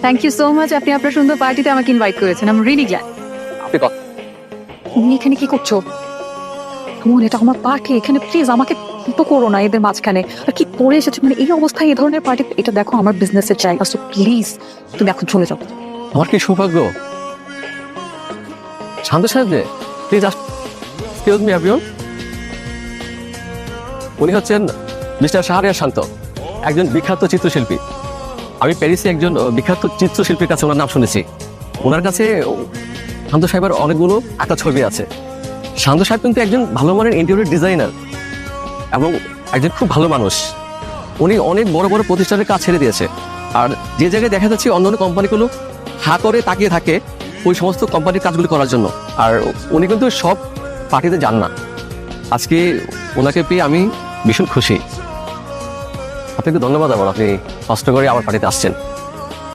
Thank you so much, আপনি আপনার সুন্দর পার্টিতে আমাকে ইনভাইট করেছেন। I am really glad. আপনি কত তুমি এখানে কি করছো? মন, এটা আমার পার্টি, এখানে প্লিজ আমাকে তো করো না এদের মাঝখানে। আর কি করে এসেছো মানে এই অবস্থায় এই ধরনের পার্টি? এটা দেখো আমার বিজনেসের জায়গা, সো প্লিজ তুমি এখন চলে যাও। আমার কি সৌভাগ্য। শান্ত সাহেব যে প্লিজ এক্সকিউজ মি এভরিওয়ান, উনি হচ্ছেন মিস্টার শাহরিয়ার শান্ত, একজন বিখ্যাত চিত্রশিল্পী। আমি প্যারিসে একজন বিখ্যাত চিত্রশিল্পীর কাছে ওনার নাম শুনেছি। ওনার কাছে শান্ত সাহেবের অনেকগুলো আঁকা ছবি আছে। শান্ত সাহেব কিন্তু একজন ভালো মানের ইন্টেরিয়র ডিজাইনার এবং একজন খুব ভালো মানুষ। উনি অনেক বড় বড় প্রতিষ্ঠানের কাজ ছেড়ে দিয়েছে, আর যে জায়গায় দেখা যাচ্ছে অন্য অন্য কোম্পানিগুলো হা করে তাকিয়ে থাকে ওই সমস্ত কোম্পানির কাজগুলি করার জন্য, আর উনি কিন্তু সব পার্টিতে যান না। আজকে ওনাকে পেয়ে আমি ভীষণ খুশি। আপনাকে ধন্যবাদ। আপনি কষ্ট করে আমার পার্টিতে আসছেন।